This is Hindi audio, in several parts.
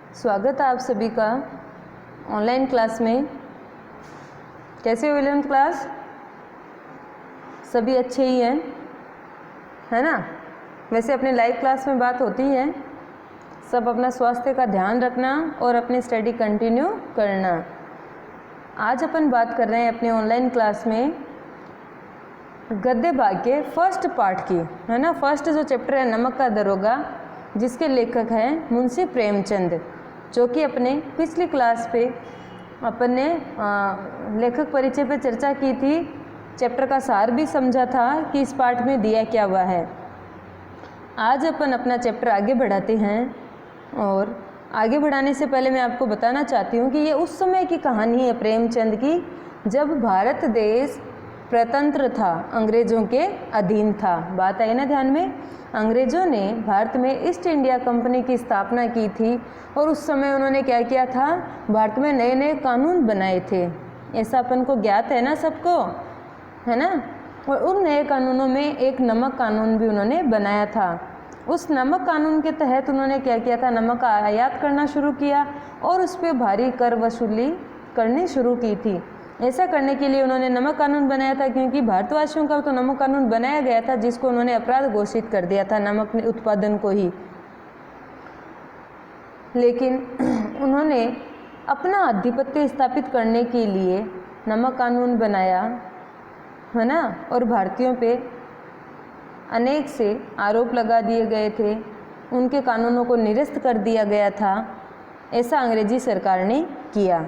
स्वागत है आप सभी का ऑनलाइन क्लास में। कैसे हो 11th क्लास? सभी अच्छे ही हैं, है ना? वैसे अपने लाइव क्लास में बात होती है, सब अपना स्वास्थ्य का ध्यान रखना और अपनी स्टडी कंटिन्यू करना। आज अपन बात कर रहे हैं अपने ऑनलाइन क्लास में गद्य भाग के फर्स्ट पार्ट की, है ना। फर्स्ट जो चैप्टर है नमक का दरोगा, जिसके लेखक हैं मुंशी प्रेमचंद, जो कि अपने पिछली क्लास पे अपन ने लेखक परिचय पे चर्चा की थी। चैप्टर का सार भी समझा था कि इस पार्ट में दिया क्या हुआ है। आज अपन अपना चैप्टर आगे बढ़ाते हैं और आगे बढ़ाने से पहले मैं आपको बताना चाहती हूँ कि ये उस समय की कहानी है प्रेमचंद की, जब भारत देश स्वतंत्र था, अंग्रेज़ों के अधीन था। बात आई ना ध्यान में? अंग्रेज़ों ने भारत में ईस्ट इंडिया कंपनी की स्थापना की थी और उस समय उन्होंने क्या किया था, भारत में नए नए कानून बनाए थे। ऐसा अपन को ज्ञात है ना सबको, है ना। और उन नए कानूनों में एक नमक कानून भी उन्होंने बनाया था। उस नमक कानून के तहत उन्होंने क्या किया था, नमक का आयात करना शुरू किया और उस पर भारी कर वसूली करनी शुरू की थी। ऐसा करने के लिए उन्होंने नमक कानून बनाया था, क्योंकि भारतवासियों का तो नमक कानून बनाया गया था जिसको उन्होंने अपराध घोषित कर दिया था, नमक उत्पादन को ही। लेकिन उन्होंने अपना आधिपत्य स्थापित करने के लिए नमक कानून बनाया, है ना। और भारतीयों पे अनेक से आरोप लगा दिए गए थे, उनके कानूनों को निरस्त कर दिया गया था। ऐसा अंग्रेजी सरकार ने किया।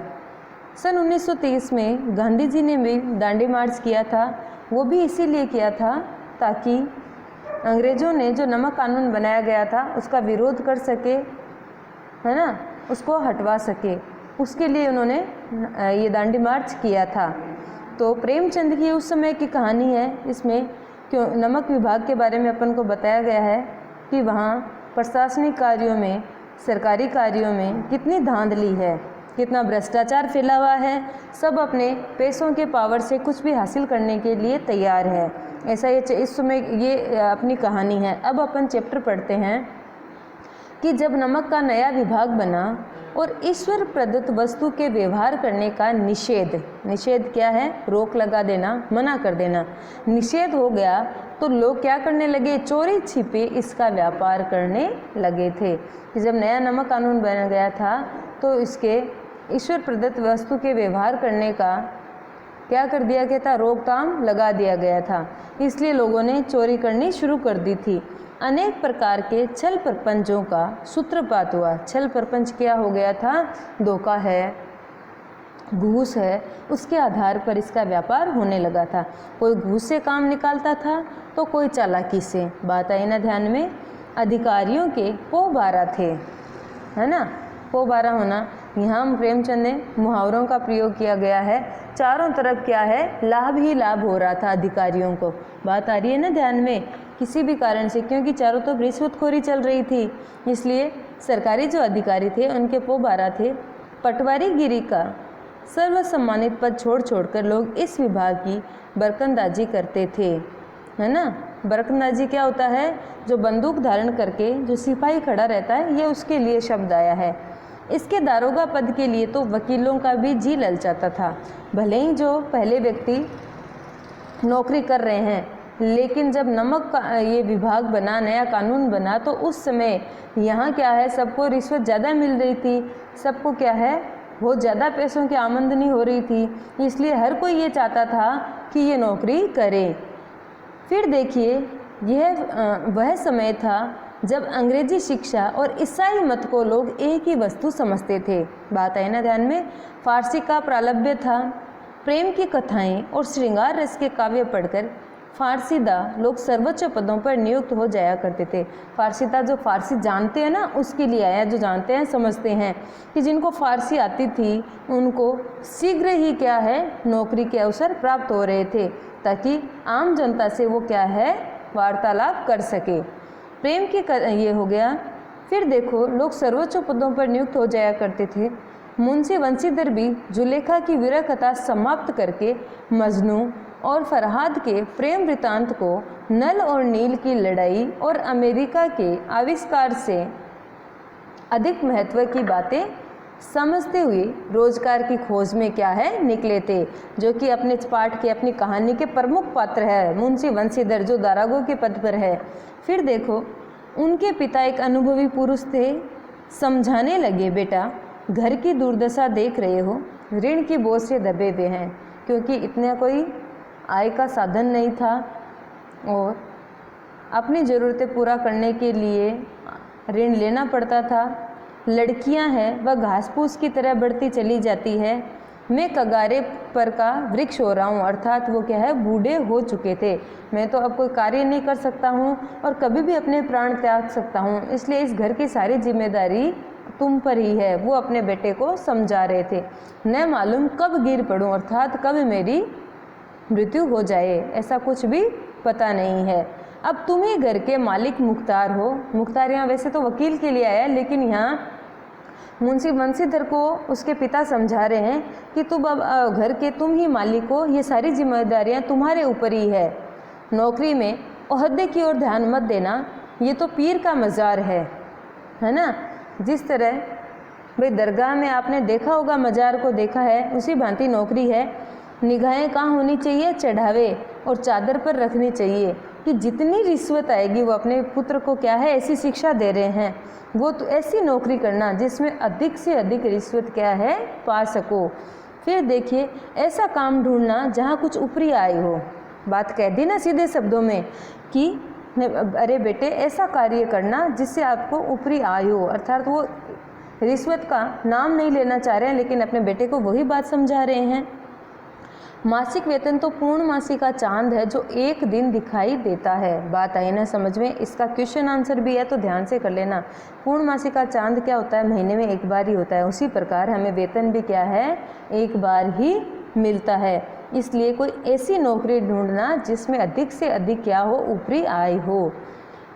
सन 1930 में गांधी जी ने भी दांडी मार्च किया था। वो भी इसीलिए किया था ताकि अंग्रेज़ों ने जो नमक कानून बनाया गया था उसका विरोध कर सके, है ना, उसको हटवा सके। उसके लिए उन्होंने ये दांडी मार्च किया था। तो प्रेमचंद की उस समय की कहानी है। इसमें क्यों नमक विभाग के बारे में अपन को बताया गया है कि वहाँ प्रशासनिक कार्यों में, सरकारी कार्यों में कितनी धांधली है, कितना भ्रष्टाचार फैला हुआ है। सब अपने पैसों के पावर से कुछ भी हासिल करने के लिए तैयार है। ऐसा ये इस समय ये अपनी कहानी है। अब अपन चैप्टर पढ़ते हैं कि जब नमक का नया विभाग बना और ईश्वर प्रदत्त वस्तु के व्यवहार करने का निषेध क्या है, रोक लगा देना, मना कर देना, निषेध हो गया, तो लोग क्या करने लगे, चोरी छिपे इसका व्यापार करने लगे थे। कि जब नया नमक कानून बन गया था तो इसके ईश्वर प्रदत्त वस्तु के व्यवहार करने का क्या कर दिया गया था, रोकथाम लगा दिया गया था। इसलिए लोगों ने चोरी करनी शुरू कर दी थी। अनेक प्रकार के छल प्रपंचों का सूत्रपात हुआ। छल प्रपंच क्या हो गया था, धोखा है, घूस है, उसके आधार पर इसका व्यापार होने लगा था। कोई घूस से काम निकालता था तो कोई चालाकी से। बात आई ना ध्यान में? अधिकारियों के पोबारा थे, है ना। पोबारा होना, यहाँ प्रेमचंद ने मुहावरों का प्रयोग किया गया है। चारों तरफ क्या है, लाभ ही लाभ हो रहा था अधिकारियों को। बात आ रही है ना ध्यान में? किसी भी कारण से, क्योंकि चारों तरफ रिश्वतखोरी चल रही थी, इसलिए सरकारी जो अधिकारी थे उनके पोबारा थे। पटवारीगिरी का सर्वसम्मानित पद छोड़कर लोग इस विभाग की बरकंदाजी करते थे, है ना। बरकंदाजी क्या होता है, जो बंदूक धारण करके जो सिपाही खड़ा रहता है, ये उसके लिए शब्द आया है। इसके दारोगा पद के लिए तो वकीलों का भी जी ललचाता था। भले ही जो पहले व्यक्ति नौकरी कर रहे हैं, लेकिन जब नमक का ये विभाग बना, नया कानून बना, तो उस समय यहाँ क्या है, सबको रिश्वत ज़्यादा मिल रही थी। सबको क्या है, बहुत ज़्यादा पैसों की आमदनी हो रही थी। इसलिए हर कोई ये चाहता था कि ये नौकरी करे। फिर देखिए, यह वह समय था जब अंग्रेजी शिक्षा और ईसाई मत को लोग एक ही वस्तु समझते थे। बात आई ना ध्यान में? फारसी का प्रारंभ था। प्रेम की कथाएं और श्रृंगार रस के काव्य पढ़कर फारसीदा लोग सर्वोच्च पदों पर नियुक्त हो जाया करते थे। फारसीदा, जो फारसी जानते हैं ना, उसके लिए आया, जो जानते हैं समझते हैं कि जिनको फारसी आती थी उनको शीघ्र ही क्या है, नौकरी के अवसर प्राप्त हो रहे थे, ताकि आम जनता से वो क्या है, वार्तालाप कर सके। प्रेम की ये हो गया। फिर देखो, लोग सर्वोच्च पदों पर नियुक्त हो जाया करते थे। मुंशी वंशीधर भी जुलेखा की वीर कथा समाप्त करके मजनू और फरहाद के प्रेम वृतांत को, नल और नील की लड़ाई और अमेरिका के आविष्कार से अधिक महत्व की बातें समझते हुए रोजगार की खोज में क्या है निकले थे, जो कि अपने पाठ की अपनी कहानी के प्रमुख पात्र है मुंशी बंसीधर, जो दारोगा के पद पर है। फिर देखो, उनके पिता एक अनुभवी पुरुष थे। समझाने लगे, बेटा घर की दुर्दशा देख रहे हो, ऋण की बोझ से दबे हुए हैं, क्योंकि इतना कोई आय का साधन नहीं था और अपनी ज़रूरतें पूरा करने के लिए ऋण लेना पड़ता था। लड़कियां हैं वह घास फूस की तरह बढ़ती चली जाती है। मैं कगारे पर का वृक्ष हो रहा हूँ, अर्थात वो क्या है, बूढ़े हो चुके थे। मैं तो अब कोई कार्य नहीं कर सकता हूँ और कभी भी अपने प्राण त्याग सकता हूँ, इसलिए इस घर की सारी जिम्मेदारी तुम पर ही है। वो अपने बेटे को समझा रहे थे। न मालूम कब गिर पड़ूं, अर्थात कब मेरी मृत्यु हो जाए, ऐसा कुछ भी पता नहीं है। अब तुम ही घर के मालिक मुख्तार हो। मुख्तार यहाँ वैसे तो वकील के लिए आया, लेकिन यहाँ मुंशी बंसीधर को उसके पिता समझा रहे हैं कि तुम अब घर के तुम ही मालिक हो, ये सारी जिम्मेदारियाँ तुम्हारे ऊपर ही है। नौकरी में ओहदे की ओर ध्यान मत देना, ये तो पीर का मज़ार है ना। जिस तरह भाई दरगाह में आपने देखा होगा, मज़ार को देखा है, उसी भांति नौकरी है। निगाहें कहाँ होनी चाहिए, चढ़ावे और चादर पर रखनी चाहिए कि जितनी रिश्वत आएगी, वो अपने पुत्र को क्या है ऐसी शिक्षा दे रहे हैं, वो तो ऐसी नौकरी करना जिसमें अधिक से अधिक रिश्वत क्या है पा सको। फिर देखिए, ऐसा काम ढूंढना जहाँ कुछ ऊपरी आय हो। बात कह दी ना सीधे शब्दों में कि अरे बेटे ऐसा कार्य करना जिससे आपको ऊपरी आय हो, अर्थात वो रिश्वत का नाम नहीं लेना चाह रहे हैं, लेकिन अपने बेटे को वही बात समझा रहे हैं। मासिक वेतन तो पूर्णमासी का चांद है जो एक दिन दिखाई देता है। बात आई ना समझ में। इसका क्वेश्चन आंसर भी है तो ध्यान से कर लेना। पूर्णमासी का चांद क्या होता है, महीने में एक बार ही होता है। उसी प्रकार हमें वेतन भी क्या है, एक बार ही मिलता है। इसलिए कोई ऐसी नौकरी ढूंढना जिसमें अधिक से अधिक क्या हो, ऊपरी आय हो,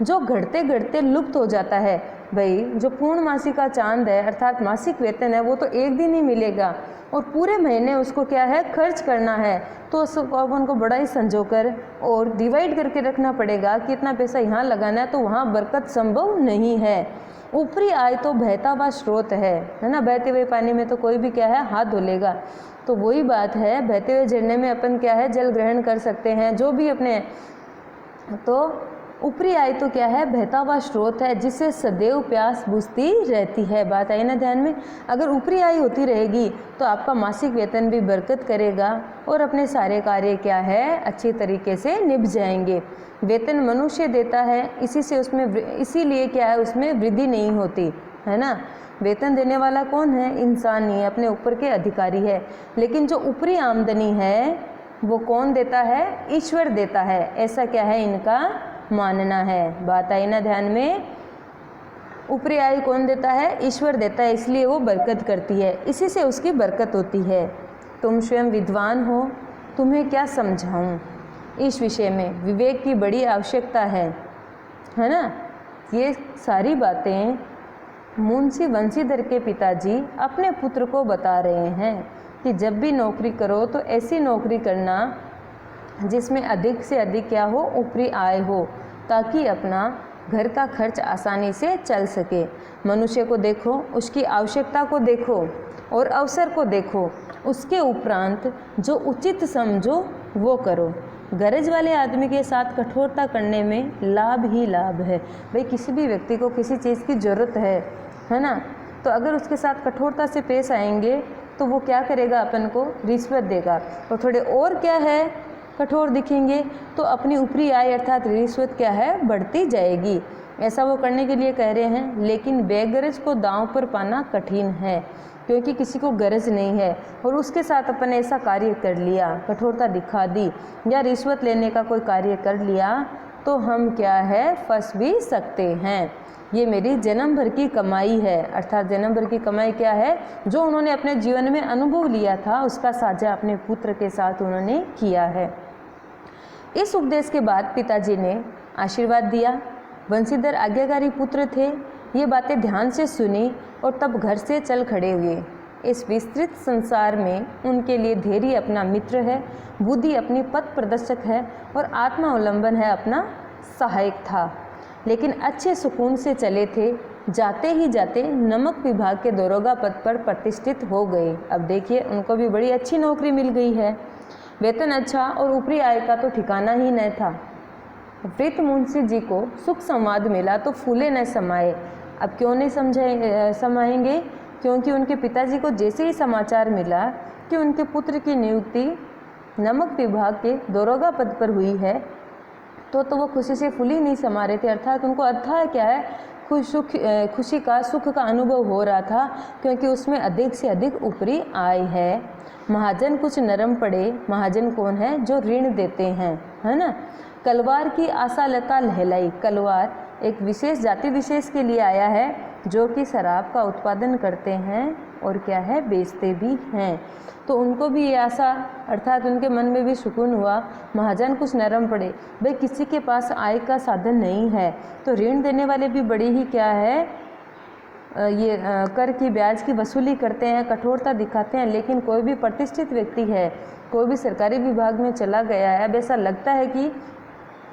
जो घटते घटते लुप्त हो जाता है। भाई जो पूर्णमासी का चांद है अर्थात मासिक वेतन है, वो तो एक दिन ही मिलेगा और पूरे महीने उसको क्या है खर्च करना है, तो उसको अपन को बड़ा ही संजोकर और डिवाइड करके रखना पड़ेगा कि इतना पैसा यहाँ लगाना है, तो वहाँ बरकत संभव नहीं है। ऊपरी आय तो बहता हुआ स्रोत है ना। बहते हुए पानी में तो कोई भी क्या है हाथ धो लेगा, तो वही बात है। बहते हुए झरने में अपन क्या है जल ग्रहण कर सकते हैं, जो भी अपने, तो ऊपरी आय तो क्या है, बहता हुआ स्रोत है जिससे सदैव प्यास बुझती रहती है। बात आई ना ध्यान में। अगर ऊपरी आय होती रहेगी तो आपका मासिक वेतन भी बरकत करेगा और अपने सारे कार्य क्या है अच्छी तरीके से निभ जाएंगे। वेतन मनुष्य देता है, इसीलिए क्या है उसमें वृद्धि नहीं होती है ना। वेतन देने वाला कौन है, इंसान ही अपने ऊपर के अधिकारी है। लेकिन जो ऊपरी आमदनी है वो कौन देता है, ईश्वर देता है। ऐसा क्या है इनका मानना है। बात आई ना ध्यान में। ऊपरी आय कौन देता है, ईश्वर देता है, इसलिए वो बरकत करती है, इसी से उसकी बरकत होती है। तुम स्वयं विद्वान हो, तुम्हें क्या समझाऊं इस विषय में। विवेक की बड़ी आवश्यकता है ना। ये सारी बातें मुंशी बंसीधर के पिताजी अपने पुत्र को बता रहे हैं कि जब भी नौकरी करो तो ऐसी नौकरी करना जिसमें अधिक से अधिक क्या हो, ऊपरी आय हो, ताकि अपना घर का खर्च आसानी से चल सके। मनुष्य को देखो, उसकी आवश्यकता को देखो और अवसर को देखो, उसके उपरांत जो उचित समझो वो करो। गरज वाले आदमी के साथ कठोरता करने में लाभ ही लाभ है। भाई किसी भी व्यक्ति को किसी चीज़ की ज़रूरत है ना, तो अगर उसके साथ कठोरता से पेश आएंगे तो वो क्या करेगा, अपन को रिश्वत देगा। और थोड़े और क्या है कठोर दिखेंगे तो अपनी ऊपरी आय अर्थात रिश्वत क्या है बढ़ती जाएगी। ऐसा वो करने के लिए कह रहे हैं। लेकिन बेगरज को दांव पर पाना कठिन है, क्योंकि किसी को गरज नहीं है और उसके साथ अपन ऐसा कार्य कर लिया, कठोरता दिखा दी या रिश्वत लेने का कोई कार्य कर लिया, तो हम क्या है फंस भी सकते हैं। ये मेरी जन्म भर की कमाई है, अर्थात जन्म भर की कमाई क्या है, जो उन्होंने अपने जीवन में अनुभव लिया था उसका साझा अपने पुत्र के साथ उन्होंने किया है। इस उपदेश के बाद पिताजी ने आशीर्वाद दिया। बंसीधर आज्ञाकारी पुत्र थे, ये बातें ध्यान से सुनी और तब घर से चल खड़े हुए। इस विस्तृत संसार में उनके लिए धैर्य अपना मित्र है, बुद्धि अपनी पथ प्रदर्शक है और आत्मावलंबन है अपना सहायक था। लेकिन अच्छे सुकून से चले थे, जाते ही जाते नमक विभाग के दरोगा पद पर प्रतिष्ठित हो गए। अब देखिए उनको भी बड़ी अच्छी नौकरी मिल गई है, वेतन अच्छा और ऊपरी आय का तो ठिकाना ही नहीं था। प्रीत मुंशी जी को सुख संवाद मिला तो फूले न समाये। अब क्यों नहीं समाएंगे, क्योंकि उनके पिताजी को जैसे ही समाचार मिला कि उनके पुत्र की नियुक्ति नमक विभाग के दरोगा पद पर हुई है तो वो खुशी से फूली नहीं समा रहे थे। अर्थात उनको क्या है, खुशी का सुख का अनुभव हो रहा था, क्योंकि उसमें अधिक से अधिक ऊपरी आय है। महाजन कुछ नरम पड़े। महाजन कौन है? जो ऋण देते हैं, है ना। कलवार की आशा लता लहलाई। कलवार एक विशेष जाति विशेष के लिए आया है जो कि शराब का उत्पादन करते हैं और क्या है, बेचते भी हैं। तो उनको भी ये आशा, अर्थात उनके मन में भी सुकून हुआ। महाजन कुछ नरम पड़े, भाई किसी के पास आय का साधन नहीं है तो ऋण देने वाले भी बड़ी ही क्या है, ये कर की ब्याज की वसूली करते हैं, कठोरता दिखाते हैं। लेकिन कोई भी प्रतिष्ठित व्यक्ति है, कोई भी सरकारी विभाग में चला गया है, अब ऐसा लगता है कि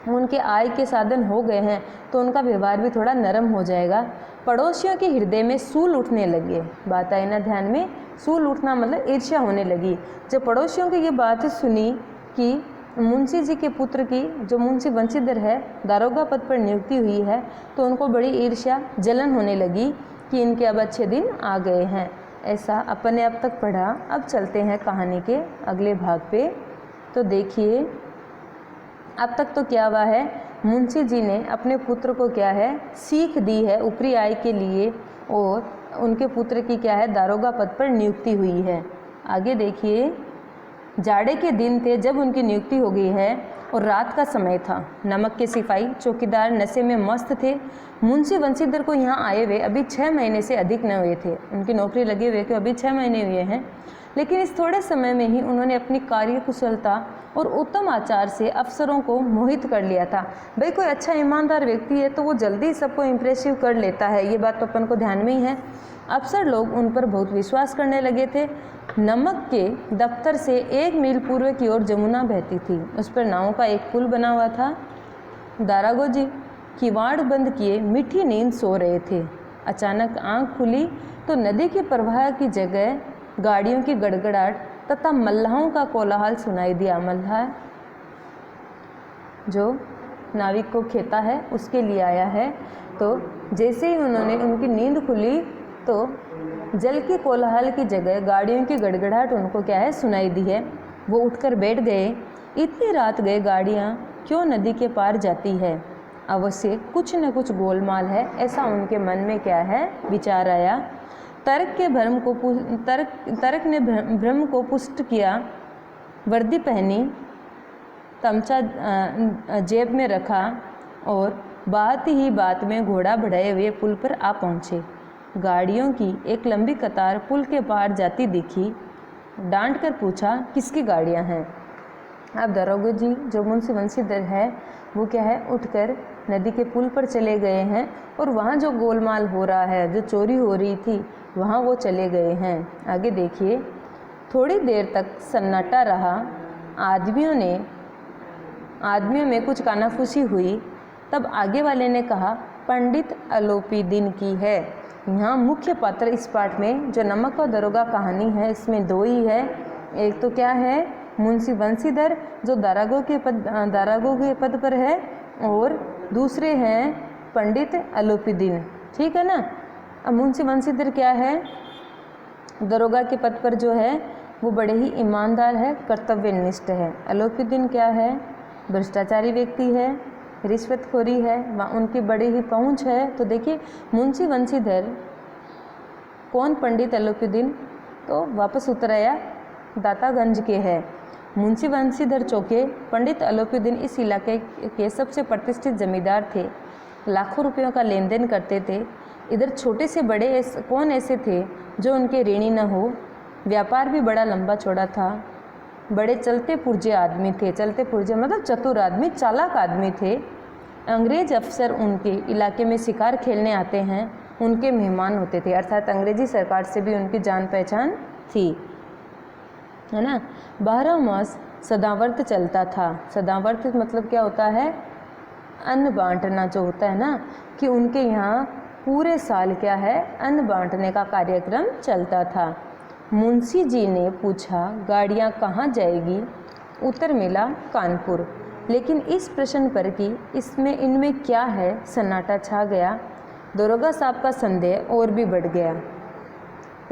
उनके आय के साधन हो गए हैं तो उनका व्यवहार भी थोड़ा नरम हो जाएगा। पड़ोसियों के हृदय में सूल उठने लगे। बात आई ना ध्यान में, सूल उठना मतलब ईर्ष्या होने लगी। जब पड़ोसियों की ये बात सुनी कि मुंशी जी के पुत्र की, जो मुंशी बंशीधर है, दारोगा पद पर नियुक्ति हुई है, तो उनको बड़ी ईर्ष्या जलन होने लगी कि इनके अब अच्छे दिन आ गए हैं। ऐसा अपन ने अब तक पढ़ा। अब चलते हैं कहानी के अगले भाग पे। तो देखिए अब तक तो क्या हुआ है, मुंशी जी ने अपने पुत्र को क्या है, सीख दी है ऊपरी आय के लिए, और उनके पुत्र की क्या है, दारोगा पद पर नियुक्ति हुई है। आगे देखिए, जाड़े के दिन थे जब उनकी नियुक्ति हो गई है और रात का समय था। नमक के सिपाही चौकीदार नशे में मस्त थे। मुंशी बंशीधर को यहाँ आए हुए अभी 6 महीने से अधिक न हुए थे। उनकी नौकरी लगे हुए कि अभी 6 महीने हुए हैं, लेकिन इस थोड़े समय में ही उन्होंने अपनी कार्यकुशलता और उत्तम आचार से अफसरों को मोहित कर लिया था। भाई कोई अच्छा ईमानदार व्यक्ति है तो वो जल्दी सबको इम्प्रेसिव कर लेता है, ये बात तो अपन को ध्यान में ही है। अफसर लोग उन पर बहुत विश्वास करने लगे थे। नमक के दफ्तर से 1 मील पूर्व की ओर जमुना बहती थी, उस पर नावों का एक पुल बना हुआ था। दारोगा जी किवाड़ बंद किए मीठी नींद सो रहे थे। अचानक आंख खुली तो नदी के प्रवाह की जगह गाड़ियों की गड़गड़ाहट तथा मल्लाहों का कोलाहल सुनाई दिया। मल्लाह जो नाविक को खेता है उसके लिए आया है। तो जैसे ही उनकी नींद खुली तो जल की कोलाहल की जगह गाड़ियों की गड़गड़ाहट उनको क्या है, सुनाई दी है। वो उठकर बैठ गए। इतनी रात गए गाड़ियाँ क्यों नदी के पार जाती है, अवश्य कुछ न कुछ गोलमाल है, ऐसा उनके मन में क्या है, विचार आया। तर्क ने भ्रम को पुष्ट किया। वर्दी पहनी, तमचा जेब में रखा और बात ही बात में घोड़ा बढ़ाए हुए पुल पर आ पहुँचे। गाड़ियों की एक लंबी कतार पुल के पार जाती दिखी। डांट कर पूछा, किसकी गाड़ियाँ हैं? अब दारोगा जी जो मुंशी बंशीधर है वो क्या है, उठकर नदी के पुल पर चले गए हैं और वहाँ जो गोलमाल हो रहा है, जो चोरी हो रही थी, वहाँ वो चले गए हैं। आगे देखिए, थोड़ी देर तक सन्नाटा रहा। आदमियों में कुछ कानाफूसी हुई। तब आगे वाले ने कहा, पंडित अलोपीदीन की है। यहाँ मुख्य पात्र इस पाठ में जो नमक और दरोगा कहानी है, इसमें 2 ही है। एक तो क्या है, मुंशी बंशीधर जो दारोगा के पद पर है, और दूसरे हैं पंडित अलोपीदीन। ठीक है ना। अब मुंशी बंशीधर क्या है, दरोगा के पद पर जो है वो बड़े ही ईमानदार है, कर्तव्यनिष्ठ है। अलोपीदीन क्या है, भ्रष्टाचारी व्यक्ति है, रिश्वतखोरी है, वहाँ उनकी बड़ी ही पहुँच है। तो देखिए मुंशी बंशीधर कौन, पंडित अलोपीदीन तो वापस उतर आया, दातागंज के है। मुंशी बंशीधर चौके, पंडित अलोपीदीन इस इलाके के सबसे प्रतिष्ठित जमींदार थे, लाखों रुपयों का लेन देन करते थे। इधर छोटे से बड़े कौन ऐसे थे जो उनके ऋणी न हो। व्यापार भी बड़ा लंबा चौड़ा था। बड़े चलते पुर्जे आदमी थे। चलते पुर्जे मतलब चतुर आदमी, चालाक आदमी थे। अंग्रेज अफसर उनके इलाके में शिकार खेलने आते हैं, उनके मेहमान होते थे। अर्थात अंग्रेजी सरकार से भी उनकी जान पहचान थी, है ना। 12 मास सदावर्त चलता था। सदावर्त मतलब क्या होता है, अन्न बांटना जो होता है ना, कि उनके यहाँ पूरे साल क्या है, अन्न बांटने का कार्यक्रम चलता था। मुंशी जी ने पूछा, गाड़ियाँ कहाँ जाएगी? उत्तर मिला, कानपुर। लेकिन इस प्रश्न पर कि इनमें क्या है, सन्नाटा छा गया। दरोगा साहब का संदेह और भी बढ़ गया।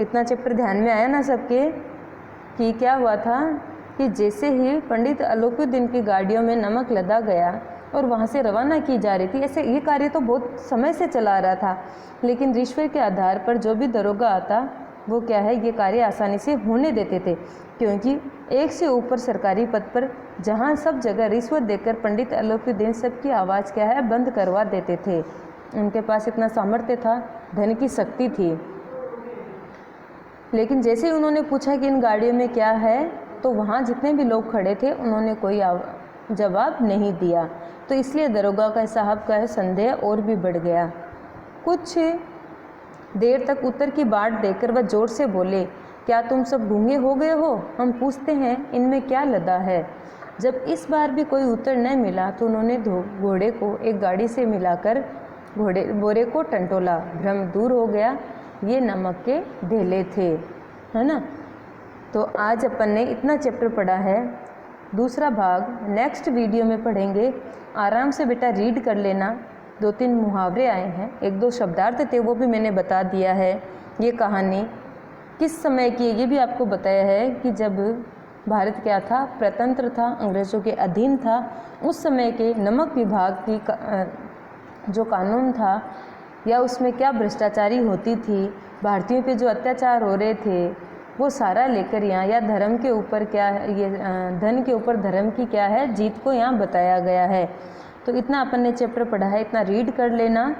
इतना चैप्टर ध्यान में आया ना सबके कि क्या हुआ था कि जैसे ही पंडित अलोकुद्दीन की गाड़ियों में नमक लदा गया और वहाँ से रवाना की जा रही थी, ऐसे ये कार्य तो बहुत समय से चला रहा था, लेकिन रिश्वत के आधार पर जो भी दरोगा आता वो क्या है, ये कार्य आसानी से होने देते थे, क्योंकि एक से ऊपर सरकारी पद पर जहाँ सब जगह रिश्वत देकर पंडित अलोकुद्दीन सबकी आवाज़ क्या है, बंद करवा देते थे। उनके पास इतना सामर्थ्य था, धन की शक्ति थी। लेकिन जैसे ही उन्होंने पूछा कि इन गाड़ियों में क्या है, तो वहाँ जितने भी लोग खड़े थे उन्होंने कोई जवाब नहीं दिया। तो इसलिए दरोगा का साहब का संदेह और भी बढ़ गया। कुछ देर तक उत्तर की बाट देखकर वह जोर से बोले, क्या तुम सब गूंगे हो गए हो? हम पूछते हैं इनमें क्या लदा है। जब इस बार भी कोई उत्तर न मिला तो उन्होंने घोड़े को एक गाड़ी से मिलाकर बोरे को टंटोला। भ्रम दूर हो गया, ये नमक के ढेले थे, है ना। तो आज अपन ने इतना चैप्टर पढ़ा है। दूसरा भाग नेक्स्ट वीडियो में पढ़ेंगे। आराम से बेटा रीड कर लेना। 2-3 मुहावरे आए हैं, 1-2 शब्दार्थ थे, वो भी मैंने बता दिया है। ये कहानी किस समय की है ये भी आपको बताया है कि जब भारत क्या था, प्रतंत्र था, अंग्रेज़ों के अधीन था। उस समय के नमक विभाग की जो कानून था या उसमें क्या भ्रष्टाचारी होती थी, भारतीयों पे जो अत्याचार हो रहे थे, वो सारा लेकर यहाँ या धर्म के ऊपर क्या है, ये धन के ऊपर धर्म की क्या है जीत को यहाँ बताया गया है। तो इतना अपन ने चैप्टर पढ़ा है, इतना रीड कर लेना।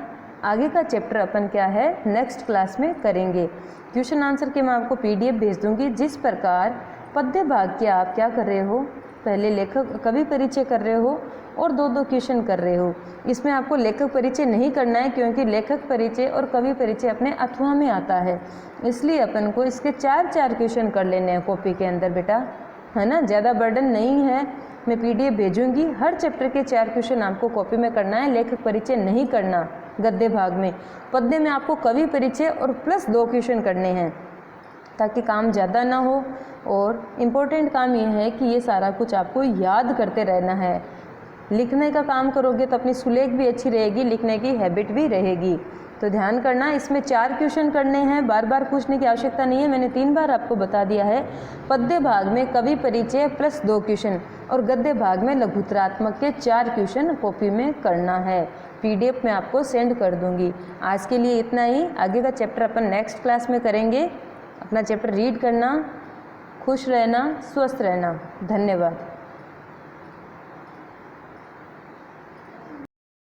आगे का चैप्टर अपन क्या है नेक्स्ट क्लास में करेंगे। क्वेश्चन आंसर के मैं आपको PDF भेज दूँगी। जिस प्रकार पद्य भाग के आप क्या कर रहे हो, पहले लेखक कवि परिचय कर रहे हो और 2-2 क्वेश्चन कर रहे हो। इसमें आपको लेखक परिचय नहीं करना है, क्योंकि लेखक परिचय और कवि परिचय अपने अथवा में आता है, इसलिए अपन को इसके 4-4 क्वेश्चन कर लेने हैं कॉपी के अंदर बेटा, है ना। ज़्यादा बर्डन नहीं है, मैं PDF भेजूँगी। हर चैप्टर के 4 क्वेश्चन आपको कॉपी में करना है, लेखक परिचय नहीं करना गद्य भाग में। पद्य में आपको कवि परिचय और प्लस 2 क्वेश्चन करने हैं, ताकि काम ज़्यादा ना हो। और इम्पोर्टेंट काम ये है कि ये सारा कुछ आपको याद करते रहना है। लिखने का काम करोगे तो अपनी सुलेख भी अच्छी रहेगी, लिखने की हैबिट भी रहेगी। तो ध्यान करना, इसमें 4 क्वेश्चन करने हैं, बार बार पूछने की आवश्यकता नहीं है, मैंने 3 बार आपको बता दिया है। पद्य भाग में कवि परिचय प्लस 2 क्वेश्चन और गद्य भाग में लघुत्रात्मक के 4 क्वेश्चन कॉपी में करना है। PDF में आपको सेंड कर दूंगी। आज के लिए इतना ही, आगे का चैप्टर अपन नेक्स्ट क्लास में करेंगे। अपना चैप्टर रीड करना, खुश रहना, स्वस्थ रहना। धन्यवाद।